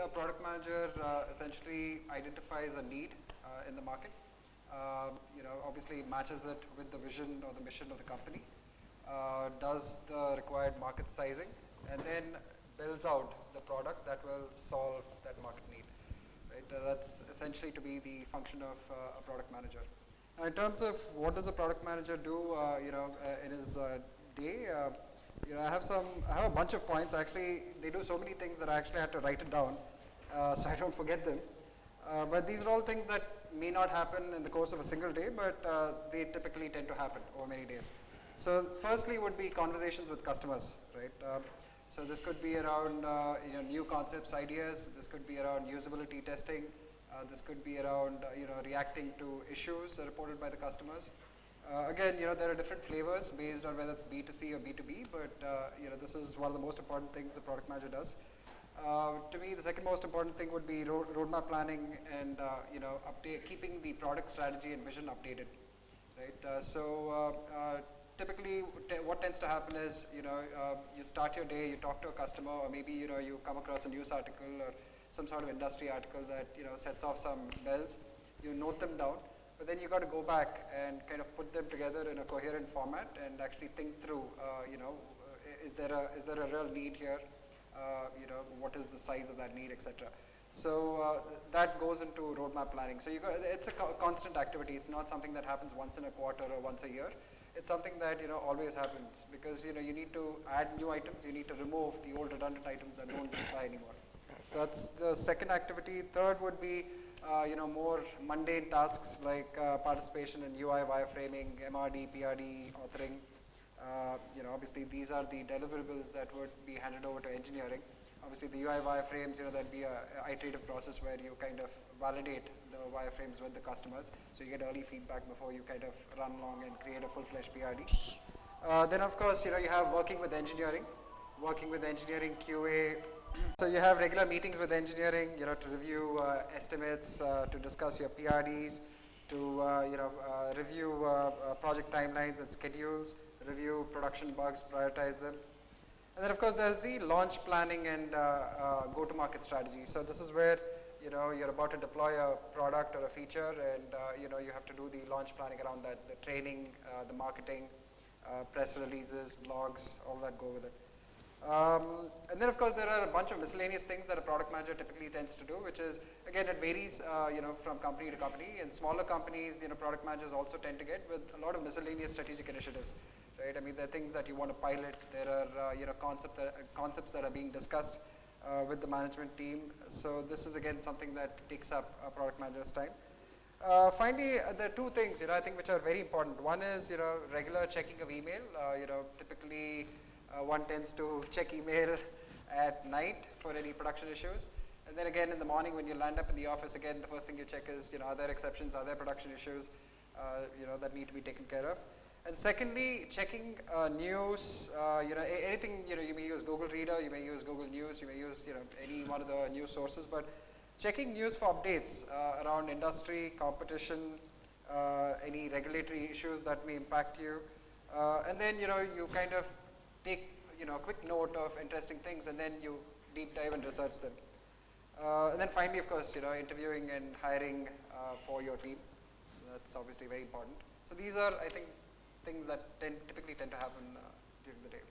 a product manager essentially identifies a need in the market. Obviously matches it with the vision or the mission of the company, does the required market sizing, and then builds out the product that will solve that market need. Right? That's essentially to be the function of a product manager. Now, in terms of what does a product manager do, in his day, I have a bunch of points. Actually, they do so many things that I actually had to write it down, so I don't forget them. But these are all things that may not happen in the course of a single day, but they typically tend to happen over many days. So, firstly, would be conversations with customers, right? So this could be around new concepts, ideas. This could be around usability testing. This could be around reacting to issues reported by the customers. Again, there are different flavors based on whether it's B2C or B2B, but this is one of the most important things a product manager does. To me, the second most important thing would be roadmap planning and keeping the product strategy and vision updated, right? Typically, what tends to happen is, you start your day, you talk to a customer, or maybe, you come across a news article or some sort of industry article that, sets off some bells. You note them down, but then you got to go back and kind of put them together in a coherent format and actually think through, is there a real need here? What is the size of that need, etc. So that goes into roadmap planning. So it's a constant activity. It's not something that happens once in a quarter or once a year. It's something that always happens because you need to add new items. You need to remove the old redundant items that don't apply anymore. So that's the second activity. Third would be more mundane tasks like participation in UI wireframing, MRD, PRD, authoring. Obviously these are the deliverables that would be handed over to engineering. Obviously the UI wireframes, that'd be an iterative process where you kind of validate the wireframes with the customers. So you get early feedback before you kind of run along and create a full-fledged PRD. Then of course, you have working with engineering QA. So you have regular meetings with engineering, to review estimates, to discuss your PRDs, to review project timelines and schedules, review production bugs, prioritize them. And then of course there's the launch planning and go-to-market strategy. So this is where you're about to deploy a product or a feature, and you have to do the launch planning around that, the training, the marketing, press releases, blogs, all that go with it. And then of course there are a bunch of miscellaneous things that a product manager typically tends to do, which is, again, it varies from company to company. In smaller companies, product managers also tend to get with a lot of miscellaneous strategic initiatives, right? I mean, there are things that you want to pilot. There are concepts that are being discussed with the management team. So this is again something that takes up a product manager's time. Finally, there are two things I think which are very important. One is regular checking of email. Typically one tends to check email at night for any production issues. And then again in the morning when you land up in the office, again the first thing you check is are there exceptions, are there production issues that need to be taken care of. And secondly, checking news, anything, you may use Google Reader, you may use Google News, you may use any one of the news sources, but checking news for updates around industry, competition, any regulatory issues that may impact you. And then you kind of take a quick note of interesting things, and then you deep dive and research them. And then finally, of course, interviewing and hiring for your team. That's obviously very important. So these are, I think, things that typically tend to happen during the day.